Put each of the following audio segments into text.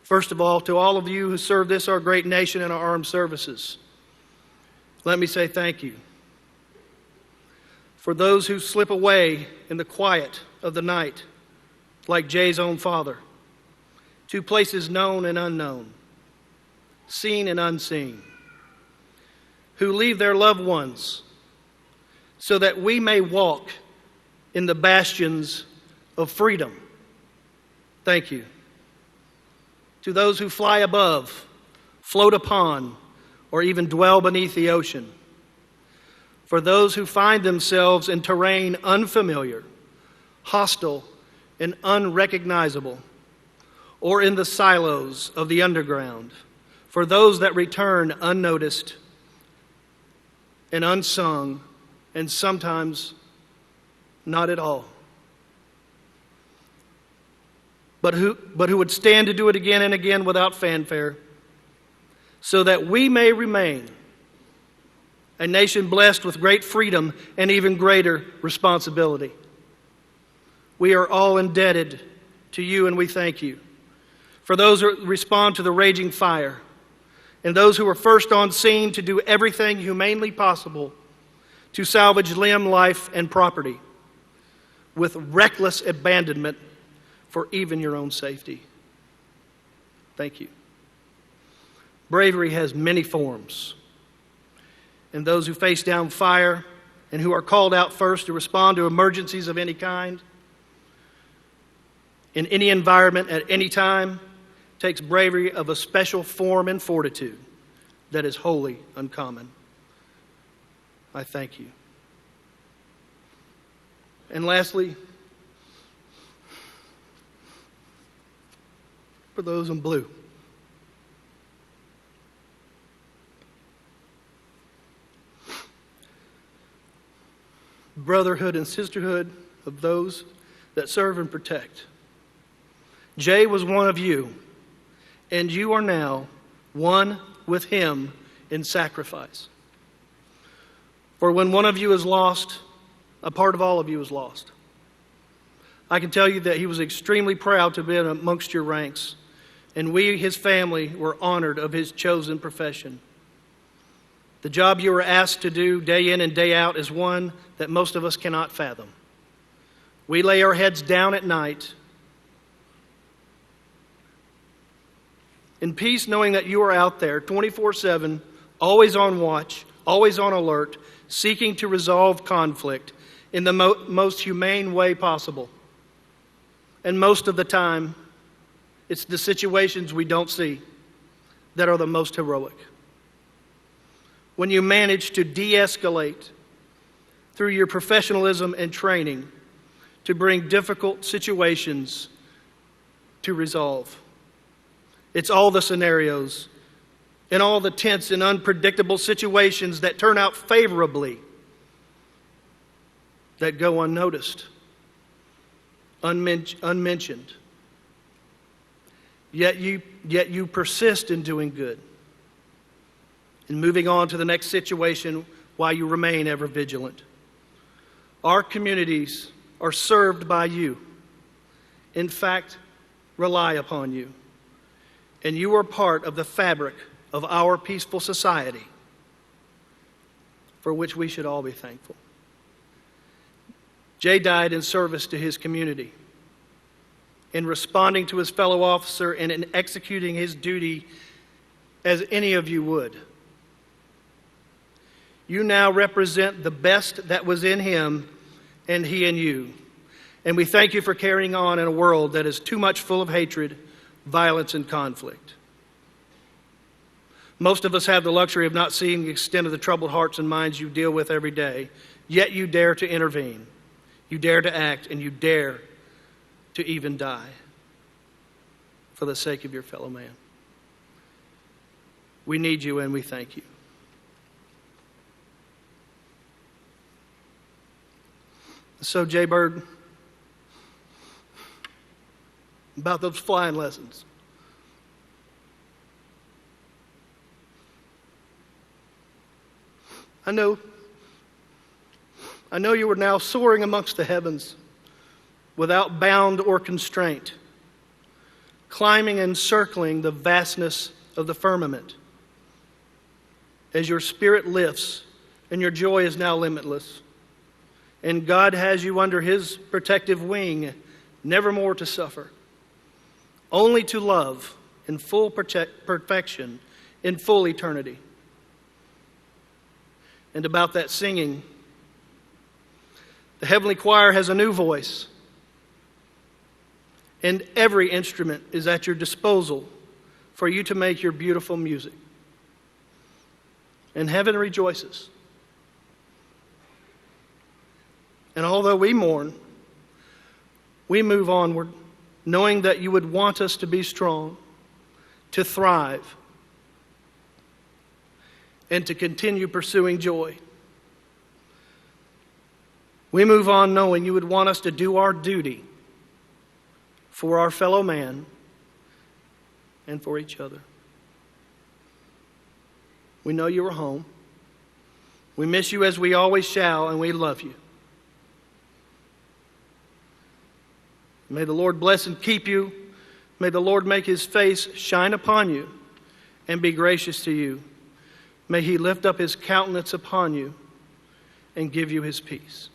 First of all, to all of you who serve this, our great nation, and our armed services, let me say thank you. For those who slip away in the quiet of the night, like Jay's own father, to places known and unknown, seen and unseen, who leave their loved ones so that we may walk in the bastions of freedom. Thank you. To those who fly above, float upon, or even dwell beneath the ocean. For those who find themselves in terrain unfamiliar, hostile, and unrecognizable, or in the silos of the underground. For those that return unnoticed and unsung, and sometimes not at all. But who would stand to do it again and again without fanfare, so that we may remain a nation blessed with great freedom and even greater responsibility. We are all indebted to you, and we thank you. For those who respond to the raging fire, and those who are first on scene to do everything humanely possible to salvage limb, life, and property with reckless abandonment for even your own safety. Thank you. Bravery has many forms, and those who face down fire and who are called out first to respond to emergencies of any kind, in any environment at any time, takes bravery of a special form and fortitude that is wholly uncommon. I thank you. And lastly, for those in blue, brotherhood and sisterhood of those that serve and protect. Jay was one of you, and you are now one with him in sacrifice. For when one of you is lost, a part of all of you is lost. I can tell you that he was extremely proud to be amongst your ranks, and we, his family, were honored of his chosen profession. The job you were asked to do day in and day out is one that most of us cannot fathom. We lay our heads down at night in peace, knowing that you are out there 24/7, always on watch, always on alert, seeking to resolve conflict in the most humane way possible. And most of the time, it's the situations we don't see that are the most heroic. When you manage to de-escalate through your professionalism and training to bring difficult situations to resolve. It's all the scenarios and all the tense and unpredictable situations that turn out favorably that go unnoticed, unmentioned. Yet you persist in doing good and moving on to the next situation while you remain ever vigilant. Our communities are served by you. In fact, rely upon you. And you are part of the fabric of our peaceful society, for which we should all be thankful. Jay died in service to his community, in responding to his fellow officer and in executing his duty as any of you would. You now represent the best that was in him and he in you. And we thank you for carrying on in a world that is too much full of hatred, violence, and conflict. Most of us have the luxury of not seeing the extent of the troubled hearts and minds you deal with every day, yet you dare to intervene, you dare to act, and you dare to even die for the sake of your fellow man. We need you and we thank you. So, Jay Bird, about those flying lessons. I know you are now soaring amongst the heavens without bound or constraint, climbing and circling the vastness of the firmament. As your spirit lifts and your joy is now limitless, and God has you under His protective wing, never more to suffer, only to love in full perfection in full eternity. And about that singing, the heavenly choir has a new voice, and every instrument is at your disposal for you to make your beautiful music. And heaven rejoices. And although we mourn, we move onward, knowing that you would want us to be strong, to thrive, and to continue pursuing joy. We move on knowing you would want us to do our duty for our fellow man and for each other. We know you are home. We miss you as we always shall, and we love you. May the Lord bless and keep you. May the Lord make His face shine upon you and be gracious to you. May He lift up His countenance upon you and give you His peace.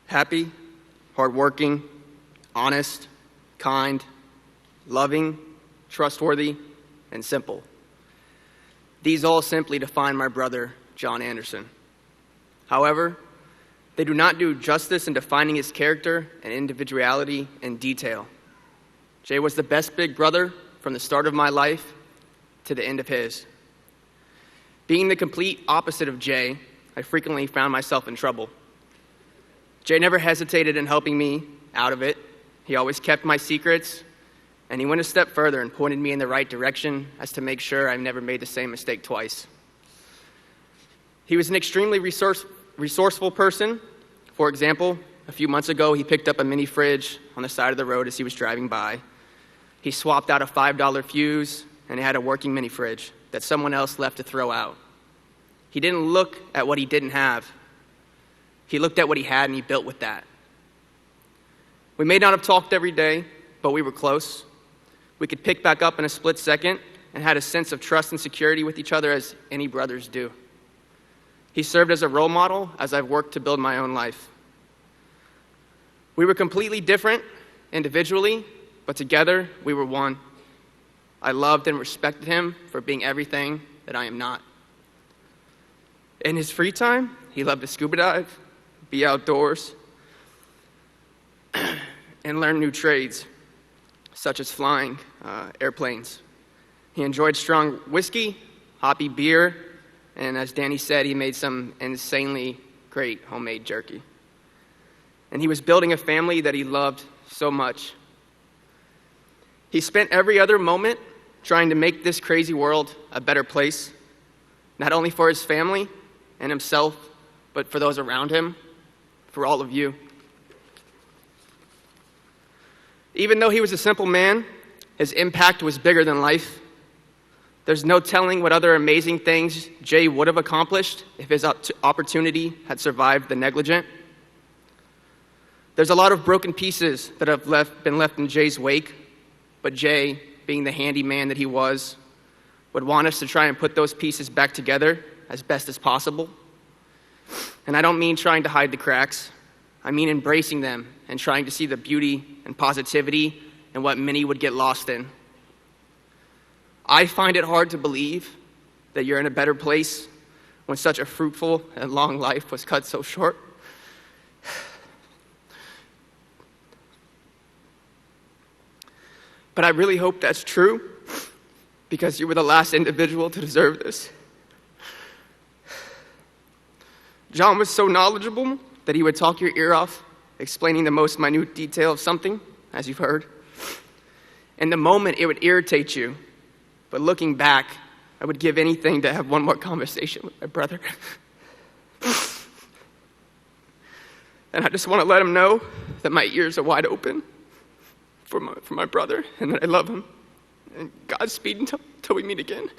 Happy, hardworking, honest, kind, loving, trustworthy, and simple. These all simply define my brother, John Anderson. However, they do not do justice in defining his character and individuality in detail. Jay was the best big brother from the start of my life to the end of his. Being the complete opposite of Jay, I frequently found myself in trouble. Jay never hesitated in helping me out of it. He always kept my secrets, and he went a step further and pointed me in the right direction as to make sure I never made the same mistake twice. He was an extremely resourceful person. For example, a few months ago, he picked up a mini fridge on the side of the road as he was driving by. He swapped out a $5 fuse, and he had a working mini fridge that someone else left to throw out. He didn't look at what he didn't have. He looked at what he had, and he built with that. We may not have talked every day, but we were close. We could pick back up in a split second and had a sense of trust and security with each other as any brothers do. He served as a role model as I've worked to build my own life. We were completely different individually, but together we were one. I loved and respected him for being everything that I am not. In his free time, he loved to scuba dive, be outdoors, and learn new trades, such as flying airplanes. He enjoyed strong whiskey, hoppy beer, and as Danny said, he made some insanely great homemade jerky. And he was building a family that he loved so much. He spent every other moment trying to make this crazy world a better place, not only for his family and himself, but for those around him, for all of you. Even though he was a simple man, his impact was bigger than life. There's no telling what other amazing things Jay would have accomplished if his opportunity had survived the negligent. There's a lot of broken pieces that have been left in Jay's wake, but Jay, being the handyman that he was, would want us to try and put those pieces back together as best as possible. And I don't mean trying to hide the cracks. I mean embracing them and trying to see the beauty and positivity in what many would get lost in. I find it hard to believe that you're in a better place when such a fruitful and long life was cut so short. But I really hope that's true, because you were the last individual to deserve this. John was so knowledgeable that he would talk your ear off, explaining the most minute detail of something. as you've heard. In the moment, it would irritate you. But looking back, I would give anything to have one more conversation with my brother. And I just want to let him know that my ears are wide open for my brother and that I love him. And Godspeed until we meet again.